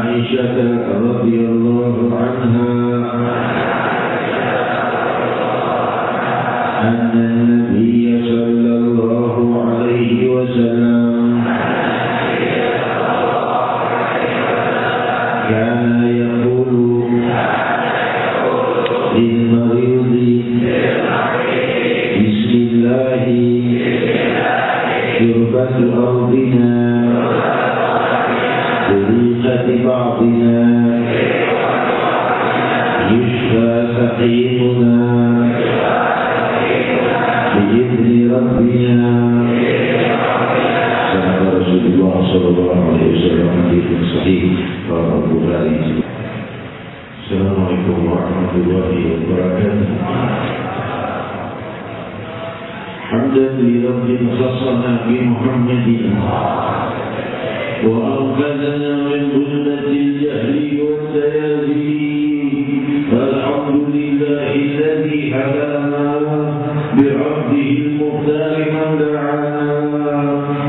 عائشة رضي الله عنها أن النبي صلى الله عليه وسلم كان يقول للمريض بسم الله شربة أرضنا بريقة بعضنا يشفى سقيمنا بإذن ربنا. صدق رسول الله صلى الله عليه وسلم حديث صحيح رواه البخاري. السلام عليكم ورحمة الله وبركاته. حمدا لرب خصنا بمحمد وأنقذنا من ظلمة الجهل والتيازي. الحمد لله الذي هدانا بعبده المختار من دعانا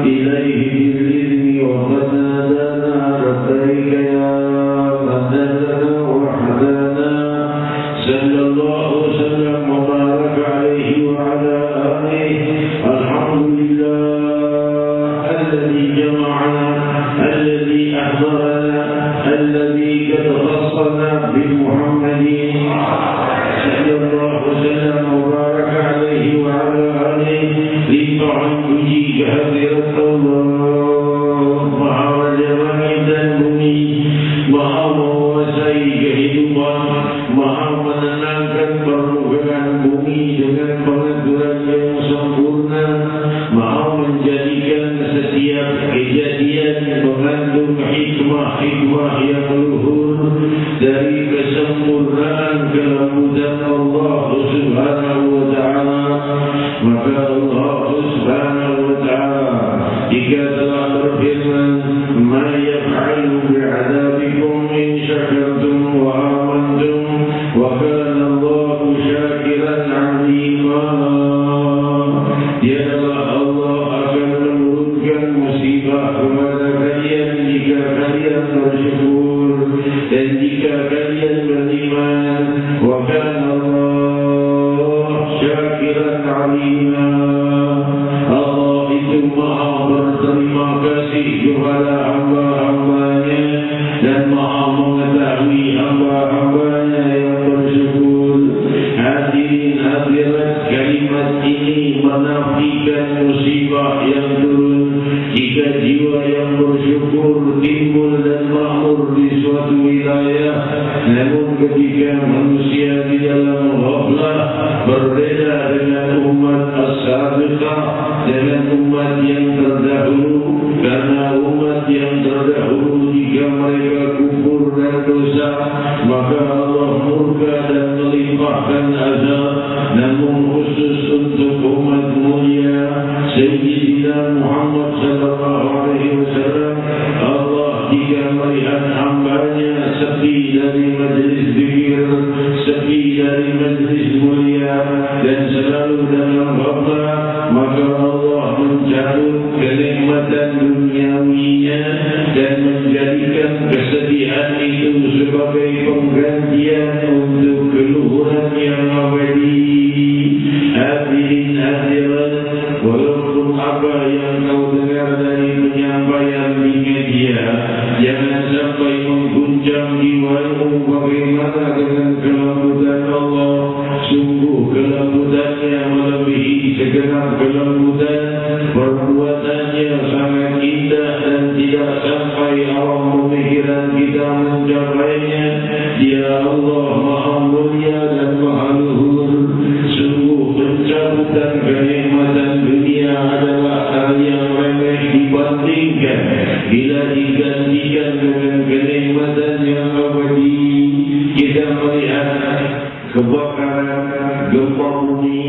إليه بالإذن وقد نادانا لبيك يا من نادانا وحدانا. صلى الله وسلم وبارك عليه وعلى آله. الحمد لله الذي جمعنا الذي أحضرنا الذي قد خصنا بمحمد صلى الله وسلم وبارك عليه وعلى آله لطعن وجيه حضرة الله مع جمال بني مع menguasai kehidupan, maha menenangkan permukaan bumi dengan pengaturan yang sempurna, maha menjadikan setiap kejadian mengandung hikmah-hikmah yang luhur dari kesempurnaan kelembutan Allah Subhanahu wa ta'ala. Maka Allah Subhanahu wa ta'ala jika telah berfirman, ma yaf'alu bi'adabikum in syakartum wa amantum wa kana Allahu syakiran 'alima. Dialah Allah akan menurunkan musibah kepada kalian jika kalian bersyukur dan jika kalian beriman. Wa kana Allah syakiran 'alima. Allah itu maha berterima kasih kepada hamba-hambanya dan maha mengetahui hamba-hambanya yang bersyukur. Hadirin hadirat, kalimat ini menafikan musibah yang turun jika jiwa yang bersyukur timbul dan makmur di suatu wilayah. Namun ketika manusia di dalam ghaflah berbeda dengan umat as-sabiqah, dengan umat yang terdahulu, karena umat yang terdahulu jika mereka kufur dan dosa maka Allah murka dan melimpahkan azab. Namun khusus untuk umat mulia Sayyidina Muhammad sallallahu alaihi wasallam, Allah jika melihat hambanya sepi dari majlis zikir, sepi dari majlis mulia dan selalu dalam ghaflah, maka Allah mencabut kenikmatan duniawinya dan menjadikan kesedihan itu sebagai penggantian untuk keluhuran yang abadi. Hadirin hadirat, walaupun apa yang kau dengar dari penyampaian di media, jangan sampai mengguncang jiwamu. Bagaimana dengan kelembutan Allah? Sungguh kelembutannya melebihi segenap kelembutan. Perbuatannya sangat indah dan tidak sampai alam pemikiran kita mencapainya. Dia Allah maha mulia dan maha luhur. Sungguh pencabutan kenikmatan dunia adalah hal yang remeh dibandingkan bila digantikan dengan kenikmatan yang abadi. Kita melihat kebakaran, gempa bumi,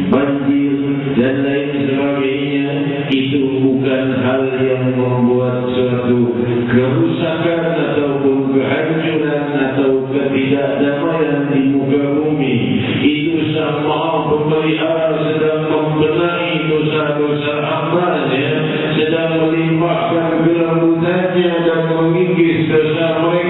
banjir dan lain sebagainya. Itu bukan hal yang membuat suatu kerusakan ataupun kehancuran atau ketidakdamaian di muka bumi. Itu Sang Maha Pemelihara sedang membenahi dosa-dosa hamba-Nya, sedang melimpahkan kelembutannya dan mengikis dosa mereka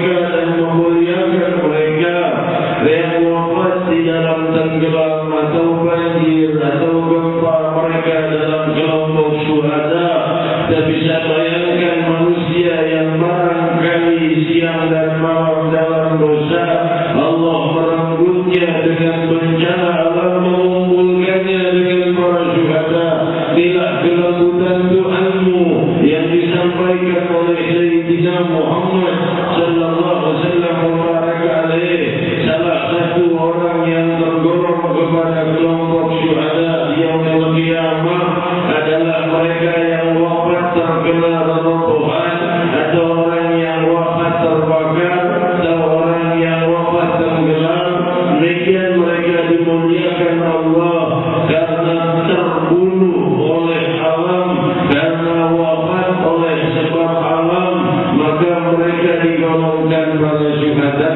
Sayyidina Muhammad sallallahu alaihi wasallam mubarak alaih. Salah satu orang yang tergolong kepada kelompok syuhada yaumil qiyamah adalah mereka yang wafat terkena reruntuhan, atau orang yang wafat terbakar, atau orang yang wafat tenggelam. Demikian mereka dimuliakan Allah karena terbunuh oleh alam, karena wafat oleh sebab alam, maka mereka digolongkan pada syuhada.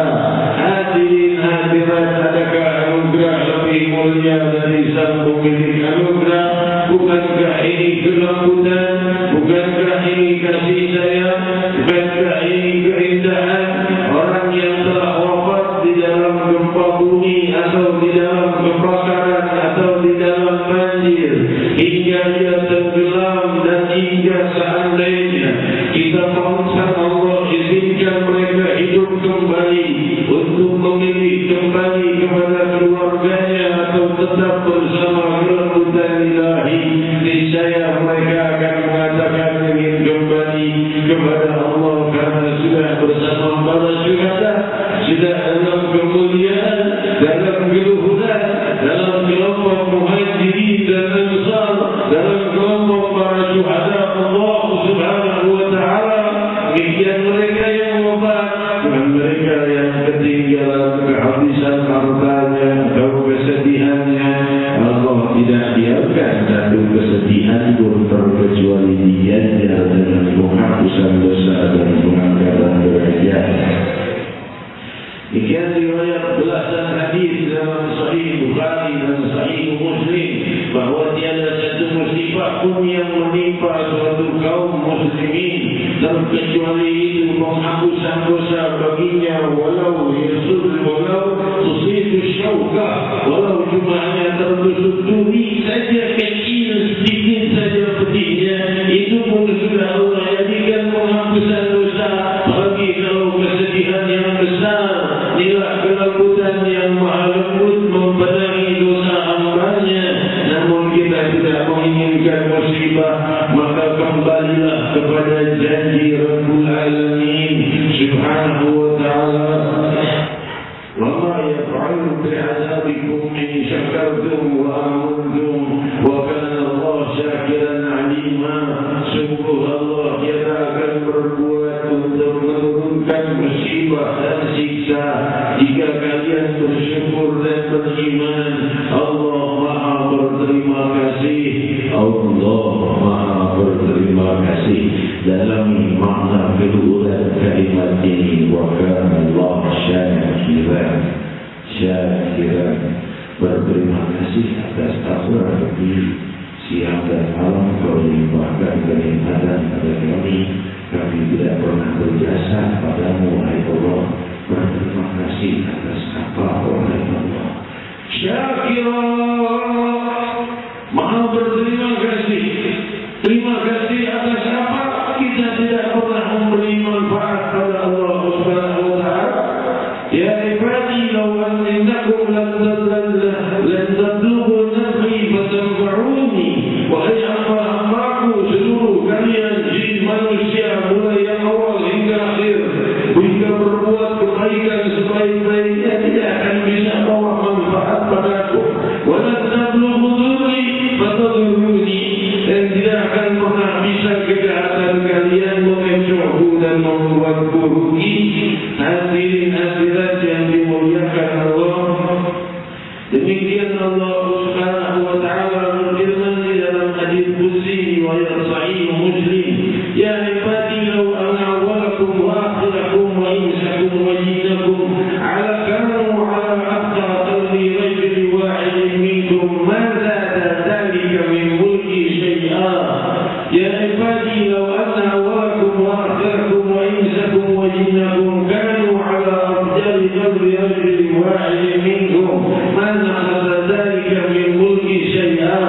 Hadirin hadirat, adakah anugerah lebih mulia dari sang pemilik anugerah? Bukankah ini kelembutan? Bukankah ini kasih sayang? Bukankah ini keindahan? Orang yang telah wafat di dalam gempa bumi, atau di dalam kebakaran, atau di dalam banjir, hingga dia tenggelam, dan hingga seandainya kita mohonkan Allah izinkan mereka hidup kembali untuk memilih kembali kepada keluarganya atau tetap bersama kelembutan ilahi, niscaya mereka akan mengatakan ingin kembali kepada Allah karena sudah bersama para syuhada, sudah dalam kemuliaan, dalam keluhuran, dalam kelompok muhajirin dan ansar, dalam kelompok para syuhada Allah subhanahu wa ta'ala. Demikian mereka yang wafat, bukan mereka yang ketinggalan, kehabisan hartanya atau kesedihannya. Allah tidak biarkan satu kesedihan pun terkecuali diganjar dengan penghapusan dosa dan pengangkatan derajat. Demikian riwayat belasan hadis dalam Sahih Bukhari dan Sahih Muslim bahawa tiada satu musibah pun yang menimpa suatu kaum muslimin terkecuali itu penghapusan dosa baginya, walau tusidu syauka, walau cuma hanya tertusuk duri saja, kecil sedikit saja pedihnya, itu pun sudah Allah jadikan penghapusan dosa. Bagi kalau kesedihan yang besar, inilah kelembutan yang maha lembut membenahi dosa hambanya. Namun kita tidak menginginkan musibah, maka kembalilah kepada janji Rabbul Alamin subhanahu wa ta'ala. Wa ma yaf'alu bi'adabikum in syakartum wa amantum wa kana Allah syakiran alima. Sungguh Allah tiada akan berbuat untuk menurunkan musibah dan siksa jika kalian bersyukur dan beriman. Allah Maha berterima kasih. Allah Maha berterima kasih. Dalam makna kedua kalimat ini, wa kana Allah syakiran, berterima kasih atas takwa bagi siang dan malam kau limpahkan kenikmatan pada kami. Kami tidak pernah berjasa padamu, wahai Allah. Berterima kasih atas apa, wahai Allah. Syakiran, maha berterima kasih. Terima kasih atas apa? Kita tidak pernah memberi manfaat pada Allah subhanahu wa ta'ala. Ya ibadi, law annakum lan tablughu naf'i fatanfa'uni. Wahai hamba-hambaku seluruh kalian, jin manusia, mulai yang awal hingga akhir, jika berbuat kebaikan sebaik-baiknya tidak akan bisa bawa manfaat padaku. Wa lan tablughu dhurri fatadurruni, dan tidak akan pernah bisa kejahatan kalian mengecohku dan membuatku rugi. Hadirin hadirat yang dimuliakan Allah, demikian Allah subhanahu wa ta'ala berfirman di dalam hadis qudsi riwayat Sahih Muslim, ya ibadi law anna awwalakum wa akhirakum wa insakum wa jinnakum ala kanu ala afqa qalbi rajulin wahidin minkum ma zada dhalika min mulki shay'a. Ya ibadi law anna awwalakum wa akhirakum wa insakum wa jinnakum kanu ala afjari qalbi rajulin wahidin minkum ma zada dhalika min mulki shay'a.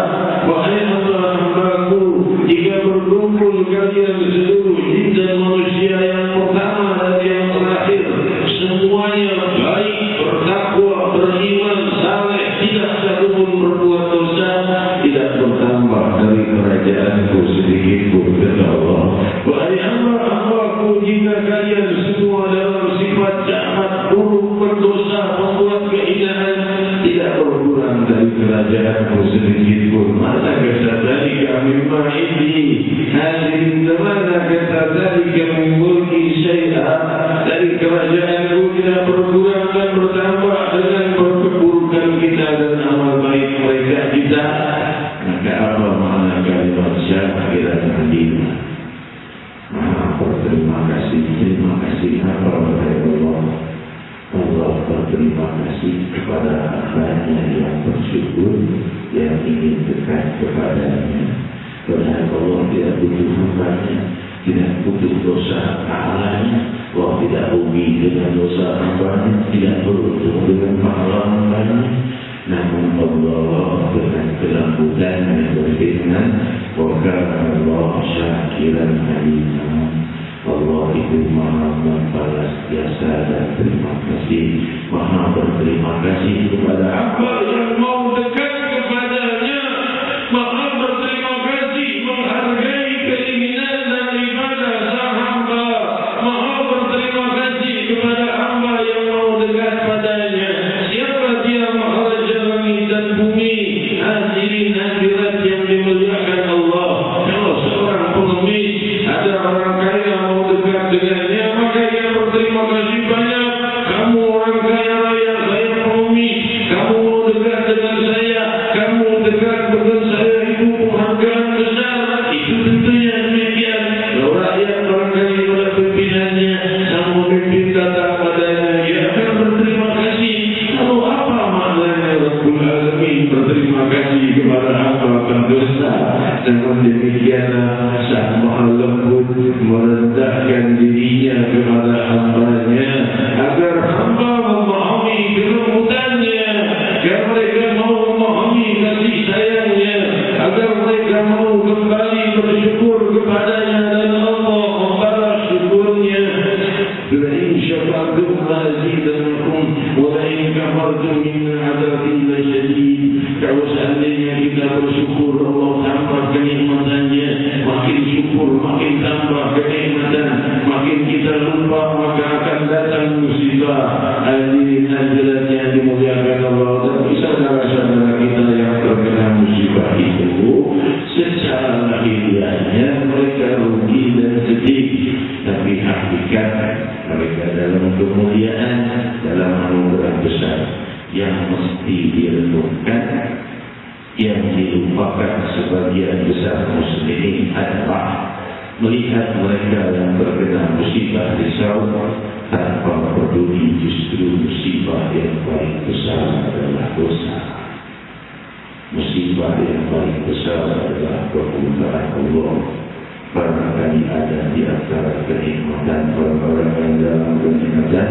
Wahai hamba-hambaku, jika berkumpul kalian seluruh jin dan manusia yang pertama dan yang terakhir, semuanya baik, bertakwa, beriman, saleh, tidak satu pun berbuat dosa, tidak bertambah dari kerajaanku sedikit pun, kata Allah. Wahai hamba-hambaku, jika kalian semua dalam sifat jahat, buruk, berdosa, membuat keindahan, tidak berkurang dari kerajaanku sedikit pun. Mana kata tadi kami ma'idi hadirin, mana kata tadi kami mulki syai'ah, dari kerajaanku tidak berkurang dan bertambah dengan keburukan kita dan amal baik mereka kita. Maka apa makna kalimat syakiran halimah? Berterima kasih, terima kasih apa wahai Allah. Allah berterima kasih kepada hambanya yang bersyukur, yang ingin dekat kepadanya. Padahal Allah tidak butuh hambanya, tidak butuh dosa pahalanya. Allah tidak rugi dengan dosa hambanya, tidak beruntung dengan pahala hambanya. Namun Allah dengan kelembutannya berfirman, wa kana Allah syakiran halimah. Allah itu maha membalas jasa dan terima kasih, maha berterima kasih kepada hamba yang mau dekat kepadanya, maha berterima kasih, menghargai keinginan dan ibadah sang hamba, maha berterima kasih kepada hamba yang mau dekat padanya. Siapa dia maharaja langit dan bumi, hadirin hadirat yang dimuliakan Allah. Kalau seorang pengemis, ada orang kaya mau dekat dengannya, maka ia berterima kasih banyak. Kamu orang kaya raya, saya pengemis, kamu mau dekat dengan saya, kamu dekat dengan saya, itu penghargaan besar. Itu tentunya demikian. Kalau rakyat barangkali oleh pimpinannya, sang pemimpin datang padanya, ia akan berterima kasih. Lalu apa maknanya Rabbul Alamin berterima kasih kepada hamba pendosa? Dengan demikianlah sang Maha Lembut merendahkan dirinya kepada hambanya, agar hamba memahami kelembutannya, agar mereka mau memahami kasih sayangnya, agar mereka mau kembali bersyukur kepadanya, dan Allah membalas syukurnya. Lain syakartum lazidannakum wa lain kafartum inna adzabi lasyadid. Kalau seandainya kita bersyukur, Allah tambah kenikmatannya, makin syukur makin tambah kenikmatan, makin kita lupa maka akan datang musibah. Hadirin hadirat yang dimuliakan Allah, dan saudara-saudara kita yang terkena musibah itu, secara lahiriahnya mereka rugi dan sedih, tapi hakikat mereka dalam kemuliaan, dalam anugerah besar yang mesti direnungkan. Yang dilupakan sebagian besar muslimin adalah melihat mereka yang terkena musibah risau tanpa peduli justru musibah yang paling besar adalah dosa. Musibah yang paling besar adalah kemurkaan Allah. Barangkali ada di antara kenikmatan orang-orang yang dalam kenikmatan,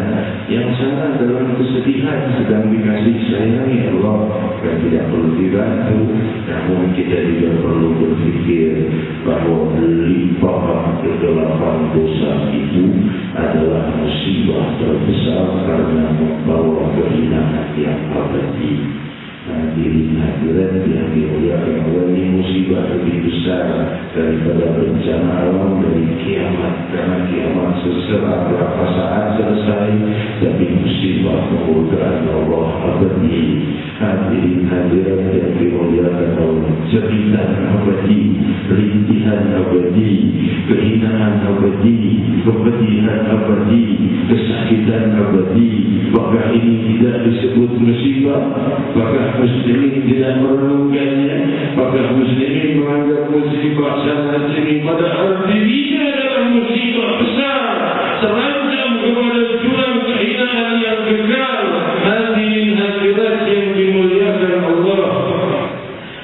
yang sana dalam kesedihan sedang dikasih sayangi Allah dan tidak perlu dibantu. Namun kita juga perlu berfikir bahawa limpahan kegelapan dosa itu adalah musibah terbesar karena membawa kehinaan yang abadi. Hadirin hadirat yang dimuliakan Allah, ini musibah lebih besar daripada bencana alam, dari kiamat. Karena kiamat seserah berapa saat selesai, tapi musibah kemurkaan Allah abadi. Hadirin hadirat yang dimuliakan Allah, jeritan abadi, rintihan abadi, kehinaan abadi, kepedihan abadi, kesakitan abadi. Maka ini tidak disebut musibah, maka muslimin tidak merenungkannya, maka muslimin menganggap musibah sana sini, padahal dirinya dalam musibah besar, terancam kepada jurang kehinaan yang kekal. Hadirin hadirat yang dimuliakan Allah,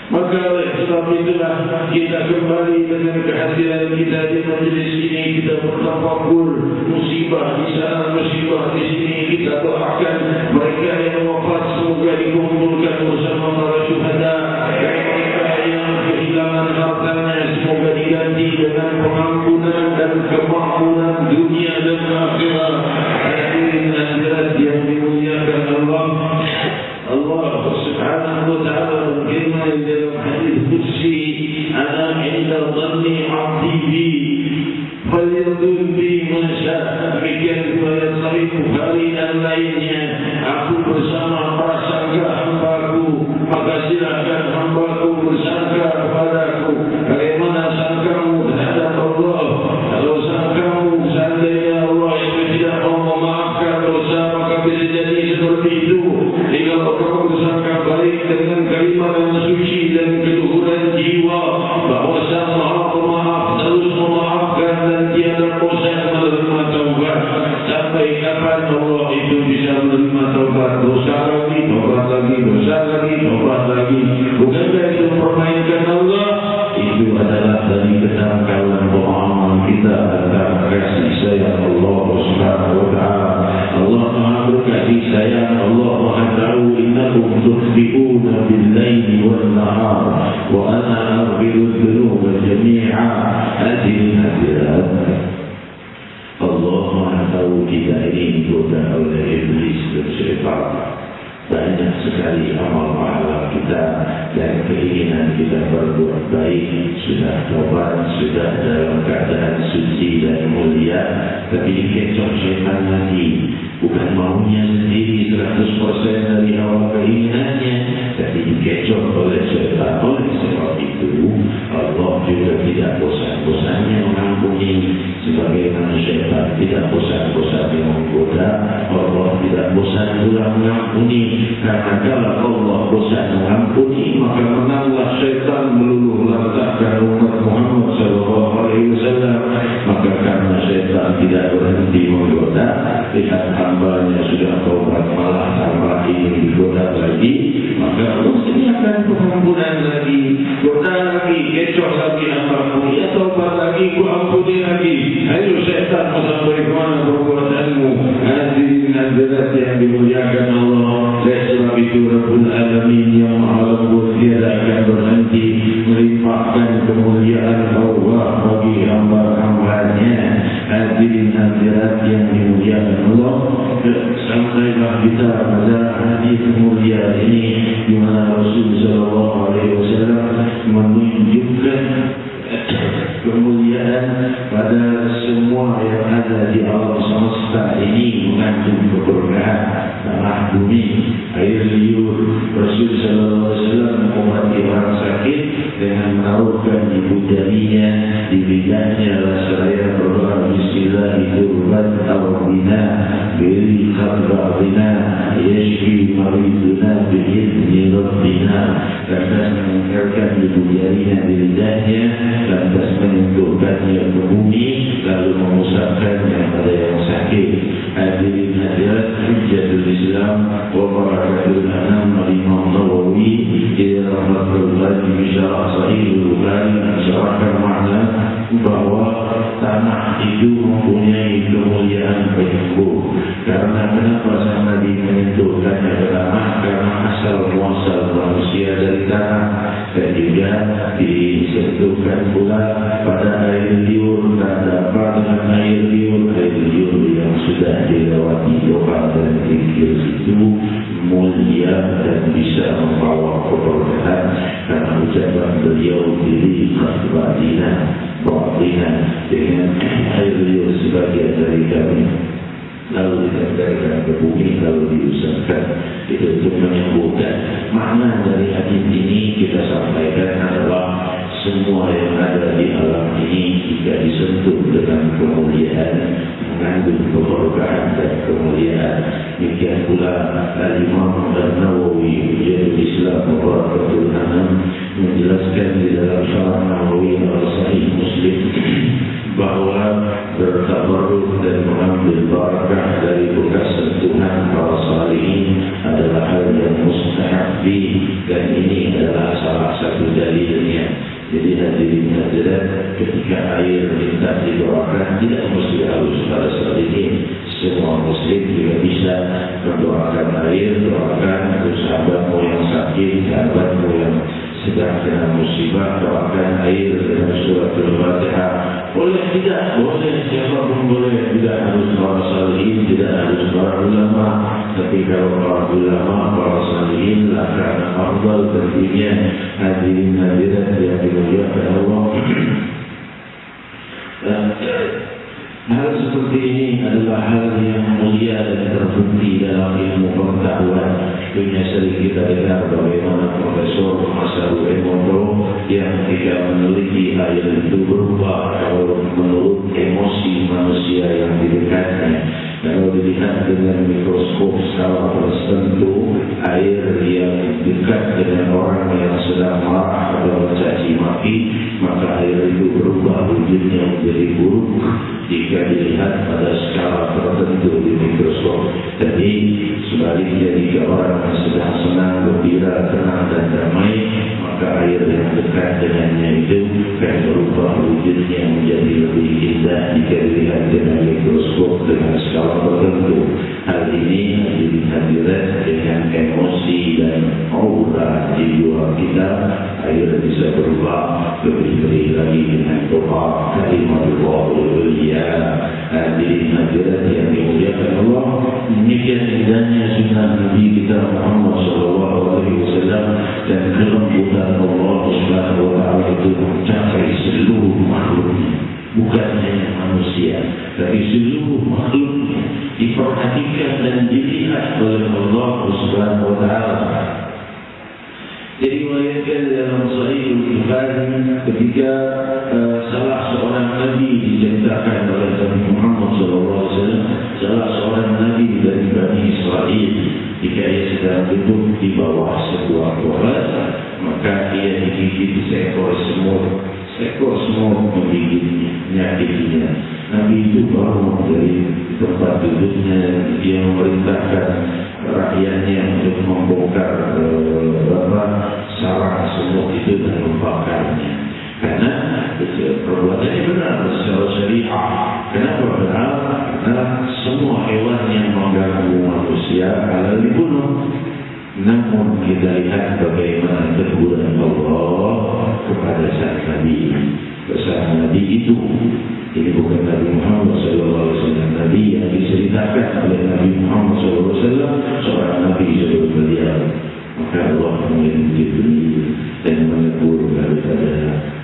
maka oleh sebab itulah kita kembali dengan kehadiran kita di majlis ini, kita bertafakur musibah di sana, musibah di sini. Kita doakan mereka yang wafat semoga dikumpulkan bersama para syuhada, dan mereka yang kehilangan hartanya semoga diganti dengan pengampunan dan kemakmuran dunia dan akhirat. Hadirin hadirat yang dimuliakan Allah, Allah Subhanahu wa taala berfirman dalam hadis qudsi, ana 'inda dhanni 'abdi bi falyadhun bi ma syaa hari dan lainnya. Aku bersama prasangka hamba-Ku, maka silakan hamba-Ku bersangka kepadaku. Bagaimana sangkamu terhadap Allah? Kalau sangkamu seandainya Allah itu tidak mau memaafkan dosa, maka bisa jadi seperti itu. Jika kamu bersangka baik dengan kalimat yang suci dan keluhuran jiwa, bahwa Sang Maha Pemaaf terus memaafkan dan tiada bosan menerima taubat. Sampai kapan Allah itu bisa menerima taubat? Dosa lagi, taubat lagi, dosa lagi, taubat lagi. Bukankah itu permainkan Allah? Itu adalah dari kedangkalan pemahaman kita tentang kasih sayang Allah Subhanahu wa Ta'ala. Allah Maha berkasih sayang. Allah Maha tahu innakum tukhti'una bil-laili wan-nahar wa ana aghfiru dzunuba jami'a. Hadirin Allah Maha tahu kita ini digoda oleh iblis dan syaitan. Banyak sekali amal pahala kita dan keinginan kita berbuat baik, sudah tobat, sudah dalam keadaan suci dan mulia, tapi dikecoh syaitan lagi. Bukan maunya sendiri 100% dari awal keinginannya, tapi dikecoh oleh syaitan. Oleh sebab itu Allah juga tidak bosan-bosannya mengampuni, sebagaimana syaitan tidak bosan-bosannya menggoda. Allah tidak bosan pula mengampuni, karena kalau Allah bosan mengampuni, maka menanglah syaitan meluluh lantakkan umat Muhammad SAW. Maka karena syaitan tidak berhenti menggoda, lihat hambanya sudah taubat malah tambah ingin digoda lagi, maka Allah sediakan pengampunan lagi, goda lagi, kecoh lagi hambamu, ya taubat lagi, ku ampuni lagi. Ayo syaitan, sampai kemana perbuatanmu? Hadirin hadirat yang dimuliakan Allah. Oleh sebab itu Rabbul Alamin yang Maha Lembut tiada akan berhenti melimpahkan kemuliaan Allah bagi hamba-hambanya. Hadirin hadirat yang dimuliakan Allah, sampailah kita pada hadis mulia ini di mana Rasul sallallahu alaihi wasallam menunjukkan kemuliaan pada semua yang ada di alam semesta ini mengandung keberkahan. Tanah, bumi, air liur. Rasul sallallahu alaihi wasallam mengobati orang sakit dengan menaruhkan ibu jarinya di lidahnya, seraya berdoa Bismillahirrahmanirrahim. Beri khadra'ina yashfi mariduna bi'idni Rabbina. Lantas meninggalkan ibu jarinya di lidahnya, lantas menyentuhkannya ke bumi, lalu mengusapkannya pada yang sakit. Hadirin hadirat, Hujjatul Islam wa Barakatul Anam Imam Nawawi ila rahmatullahi bi syarah Sahih Bukhari mensyarahkan makna bahwa tanah itu mempunyai kemuliaan penyembuh. Karena kenapa sang Nabi menyentuhkannya ke tanah? Karena asal muasal manusia dari tanah, dan juga disentuhkan pula pada air liur. Ada apa dengan air liur? Air liur yang sudah dilewati doa dan zikir itu mulia dan bisa membawa keberkahan, karena ucapan beliau diri khasbatina batina dengan air liur sebagian dari kami, lalu ditempelkan ke bumi, lalu diusapkan. Itu untuk menyembuhkan. Makna dari hadis ini kita sampaikan adalah semua yang ada di alam ini jika disentuh dengan kemuliaan mengandung keberkahan dan kemuliaan. Demikian pula Al-Imam An-Nawawi Hujjatul Islam wa Barakatul Anam menjelaskan di dalam Syarah Nawawi al-Sahih Muslim bahwa bertabarruk dan mengambil barakah dari bekas sentuhan para salihin adalah hal yang mustahab, dan ini adalah salah satu dalilnya. Jadi hadirin hadirat, ketika air minta didoakan tidak mesti harus pada salihin. Semua muslim juga bisa mendoakan air. Doakan untuk sahabatmu yang sakit, sahabatmu yang sedang kena musibah, doakan air dengan surat Al-Fatihah. Boleh tidak? Boleh, siapa pun boleh. Tidak harus para salihin, tidak harus para ulama. Tapi kalau para ulama, para salihin, akan afdal tentunya. Hadirin hadirat yang dimuliakan Allah. Hal seperti ini adalah hal yang mulia dan terbukti dalam ilmu pengetahuan. Dunia sering kita dengar bagaimana Profesor Masaru Emoto yang ketika meneliti air itu berubah kalau menurut emosi manusia yang di dekatnya. Kalau dilihat dengan mikroskop skala tertentu, air yang dekat dengan orang yang sedang marah atau mencaci maki, maka air itu berubah wujudnya menjadi buruk jika dilihat pada skala tertentu di mikroskop. Jadi sebaliknya jika orang yang sedang senang, gembira, tenang dan damai, maka air yang dekat dengannya itu akan berubah wujudnya menjadi lebih indah jika dilihat dengan mikroskop dengan skala tertentu. Hal ini dilihat dengan emosi dan aura jiwa kita, air bisa berubah lebih lagi dengan doa kalimatullah mulia. Hadirin hadirat yang dimuliakan Allah, demikian indahnya sunnah Nabi kita Muhammad SAW dan kelembutan Allah Subhanahu wa taala itu mencapai seluruh makhluknya, bukan hanya manusia, tapi seluruh makhluknya diperhatikan dan dilihat oleh Allah Subhanahu wa taala. Diriwayatkan dalam Sahih Bukhari ketika salah seorang nabi diceritakan oleh Nabi Muhammad SAW, salah seorang nabi dari Bani Israel, jika ia sedang duduk di bawah sebuah pohon, maka ia digigit seekor semut. Seekor semut menggigitnya, menyakitinya. Nabi itu bangun dari tempat duduknya, dia memerintahkan rakyatnya untuk membongkar sarang semut itu dan membakarnya. Karena perbuatannya benar secara syariah. Kenapa benar? Karena semua hewan yang mengganggu manusia halal dibunuh. Namun kita lihat bagaimana teguran Allah kepada sang Nabi. Pesan Nabi itu, ini bukan Nabi Muhammad SAW, Nabi yang diceritakan oleh Nabi Muhammad SAW, seorang Nabi sebelum beliau. Maka Allah mengirim Jibril dan menegur daripada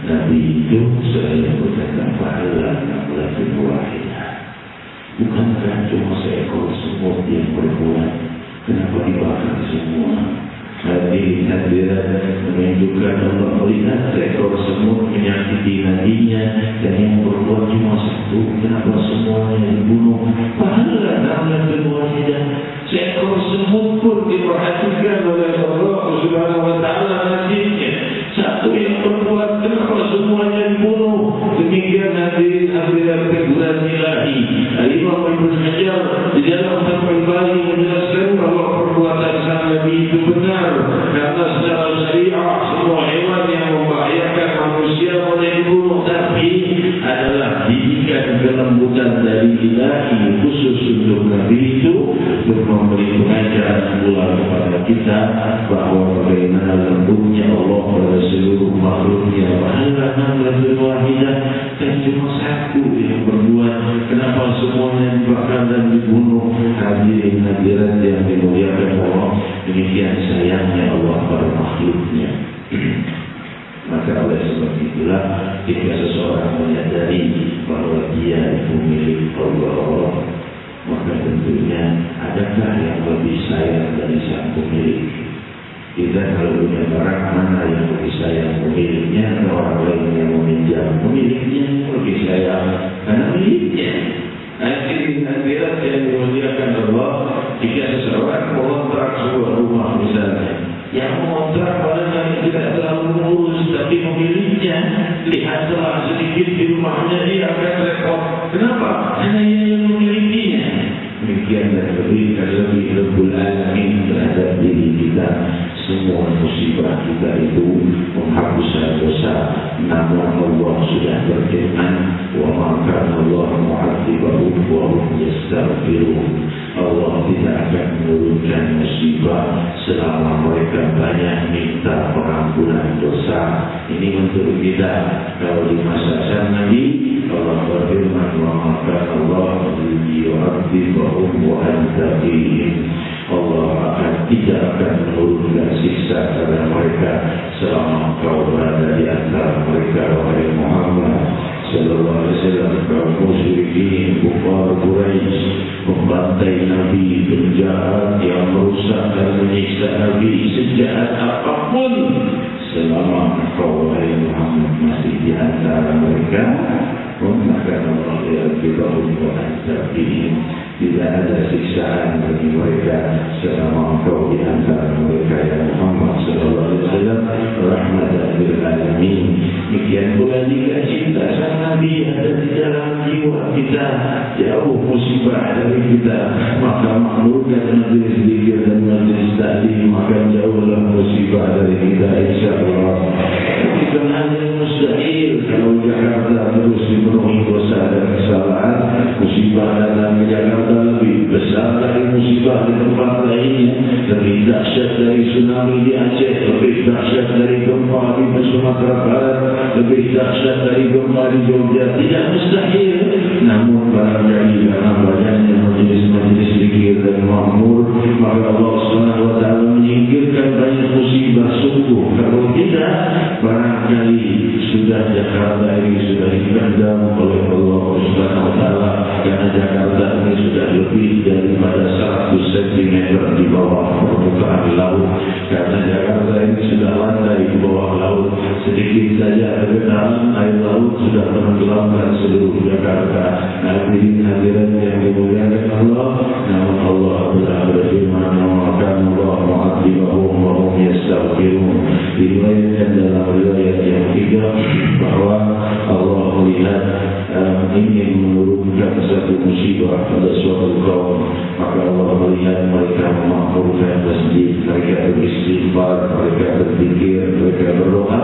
Nabi itu, seraya berkata, "Fa'ala namlatun wahidah." Bukankah cuma seekor semut yang berbuat? Kenapa dibakar semua? Hadirin hadirat menunjukkan Allah melihat seekor semut menyakiti nabinya dan yang berbuat cuma satu. Kenapa semuanya dibunuh? Pahala namlatun wahidah. Seekor semut pun diperhatikan oleh Allah Subhanahu wa taala nabinya. Satu yang berbuat, kenapa semuanya dibunuh? Demikian hadirin hadirat teguran ilahi. Imam Ibn Hajar di dalam Fathul Bari menjelaskan bahwa perbuatan sang Nabi itu benar karena secara syariah semua hewan yang membahayakan manusia boleh dibunuh, tapi adalah didikan kelembutan dari ilahi khusus untuk Nabi itu untuk memberi pengajaran pula kepada kita bahwa bagaimana lembutnya Allah pada seluruh makhluknya. Pahala namlatun wahidah, dan cuma satu yang berbuat, kenapa semuanya dibakar dan dibunuh? Hadirin hadirat yang dimuliakan Allah, demikian sayangnya Allah pada makhluknya. Maka oleh sebab itulah jika seseorang menyadari bahwa dia itu milik Allah, maka tentunya adakah yang lebih sayang dari sang pemilik? Kita kalau punya barang, mana yang lebih sayang, pemiliknya atau orang lain yang meminjam? Pemiliknya lebih sayang karena miliknya. Hadirin hadirat yang dimuliakan Allah, jika seseorang mengontrak sebuah rumah misalnya, yang mengontrak barangkali tidak terlalu mengurus, tapi pemiliknya lihatlah sedikit di rumahnya, dia akan repot. Kenapa? Karena ia yang memilikinya. Demikian dan lebih Rabbul Alamin terhadap diri kita. Semua musibah kita itu menghapuskan dosa, namun Allah sudah berfirman, "Wa ma kana Allah mu'adzibahum wa hum yastaghfirun." Allah tidak akan menurunkan musibah selama mereka banyak minta pengampunan dosa. Ini untuk kita. Kalau di masa sang Nabi, Allah berfirman, "Wa ma kana Allah yu'adzibahum wa anta fihim." Allah tidak akan menurunkan siksa kepada mereka selama kau berada di antara mereka, wahai Muhammad sallallahu alaihi wasallam, kaum musyrikin kufar Quraisy membantai Nabi, penjahat yang merusak dan menyiksa Nabi sejahat apapun, selama engkau wahai Muhammad masih di antara mereka, maka Allah ya'adzibahum wa azabihim. Tidak ada siksaan bagi mereka selama engkau di antara mereka ya Muhammad sallallahu alaihi wasallam, rahmatan lil alamin. Demikian pula jika cinta sang Nabi ada di dalam jiwa kita, jauh musibah dari kita, maka makmurkan majlis zikir dan majlis taklim, maka jauhlah musibah dari kita insyaallah. Bukan hanya mustahil kalau Jakarta terus dipenuhi dosa dan kesalahan, musibah datang ke Jakarta lebih besar dari musibah di tempat lainnya, lebih dahsyat dari tsunami di Aceh, lebih dahsyat dari gempa di Sumatera Barat, lebih dahsyat dari gempa di Jogja. Tidak mustahil, namun barangkali karena banyaknya majelis-majelis zikir dan makmur, maka Allah Subhanahu wa taala menyingkirkan banyak musibah. Sungguh kalau tidak, barangkali sudah Jakarta ini sudah dipendam oleh Allah Subhanahu wa taala, karena Jakarta ini sudah lebih daripada 100 cm di bawah permukaan laut. Karena Jakarta ini sudah landai di bawah laut, sedikit saja tergenang air laut sudah menenggelamkan seluruh Jakarta. Hadirin yang dimuliakan Allah, namun Allah telah berfirman, maka Allah mu'adzibahum wa hum yastaghfirun. Diriwayatkan dalam riwayat yang ketiga bahwa Allah melihat ingin menurunkan satu musibah pada suatu kaum, maka Allah melihat mereka memakmurkan masjid, mereka beristighfar, mereka berzikir, mereka berdoa,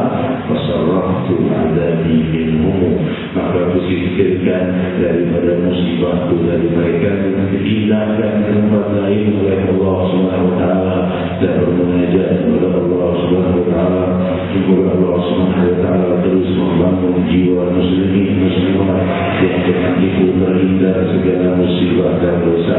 fasarrahtu adabi minhum, maka kusingkirkan daripada musibah itu dari mereka dengan dipindahkan ke tempat lain oleh Allah Subhanahu wa taala dan bermunajat kepada Allah Subhanahu wa taala. Semoga Allah Subhanahu wa taala terus membangun jiwa muslimin muslimat yang dengan itu terhindar segala musibah dan dosa.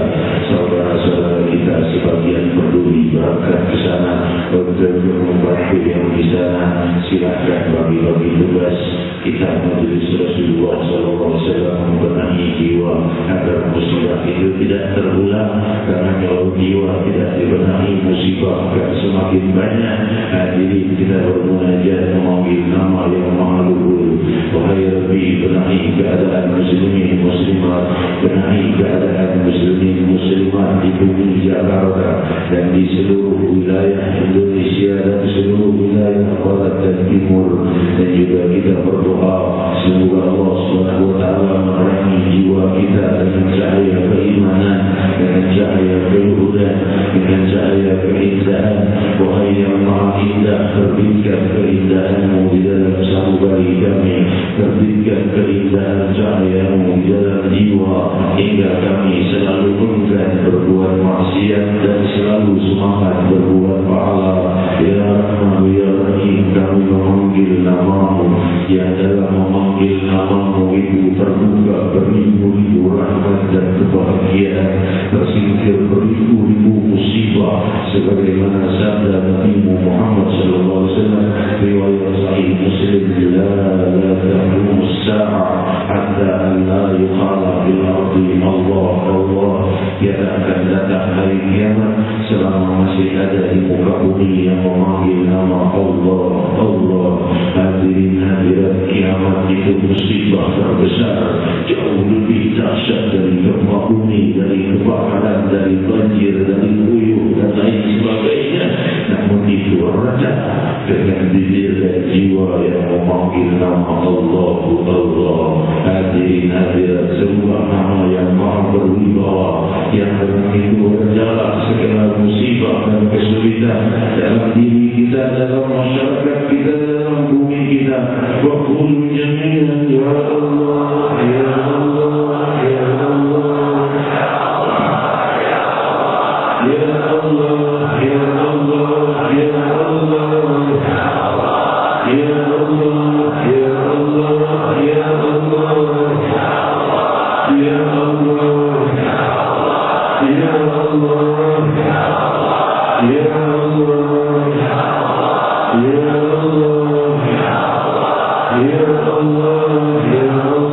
Saudara-saudara kita sebagian peduli berangkat ke sana untuk membantu yang di sana, silakan bagi-bagi tugas. Kita majelis Rasulullah sallallahu alaihi wasallam membenahi jiwa agar musibah itu tidak terulang, karena kalau jiwa tidak dibenahi musibah akan semakin banyak. Hadirin kita bermunajat memanggil nama yang Maha Luhur. Wahai Rabbi, benahi keadaan muslimin muslimat, benahi keadaan muslimin muslimat di bumi Jakarta dan di seluruh wilayah Indonesia dan seluruh wilayah barat dan timur, dan juga kita berdoa semoga Allah Subhanahu wa taala menerangi jiwa kita dengan cahaya keimanan, dengan cahaya keluhuran, dengan cahaya keindahan. Wahai yang Maha Indah, terbitkan keindahan-Mu di dalam sanubari kami, terbitkan keindahan cahaya-Mu di dalam jiwa, hingga kami selalu enggan berbuat maksiat dan selalu semangat berbuat pahala. Ya Rahman ya Rahim, kami memanggil nama-Mu, yang dalam memanggil nama-Mu itu terbuka beribu-ribu rahmat dan kebahagiaan, tersingkir beribu-ribu musibah, sebagaimana sabda Nabi Muhammad sallallahu alaihi wasallam riwayat sahih Muslim, la taqumu as-sa'a hatta an la yuqala bil ardi Allah Allah. Tiada akan datang hari kiamat selama masih ada di muka bumi yang memanggil nama Allah Allah. Hadirin hadirat, kiamat itu musibah terbesar, jauh lebih dahsyat dari gempa bumi, dari kebakaran, dari banjir, dari uyuh dan lain sebagainya. Namun itu reda dengan bibir dan jiwa yang memanggil nama Allah Allah. Hadirin hadirat, sebuah nama yang maha berwibawa, yang dengan itu redalah segala musibah dan kesulitan dalam diri kita, dalam masyarakat kita, dalam bumi kita. Wa qul jami'an ya Allah ya Allah ya Allah ya Allah ya Allah ya Allah ya Allah ya Allah ya Allah ya Allah ya Allah ya Allah ya Allah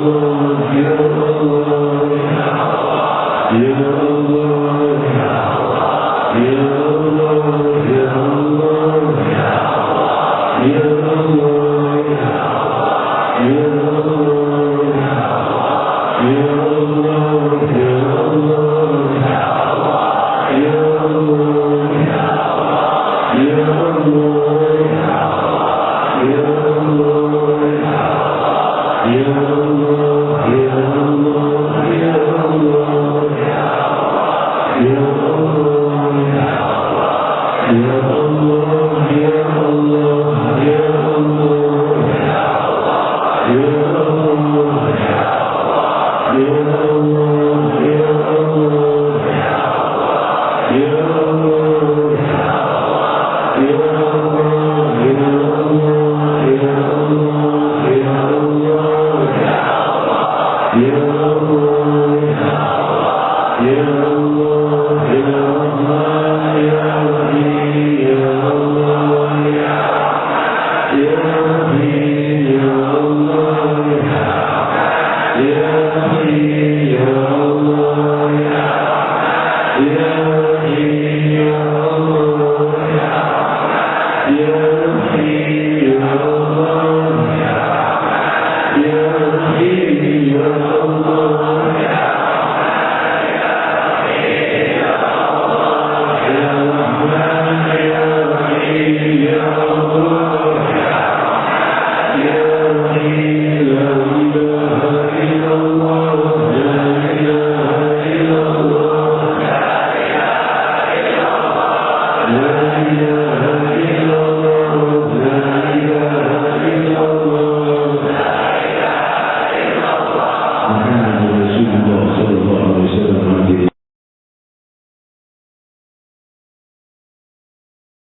Ya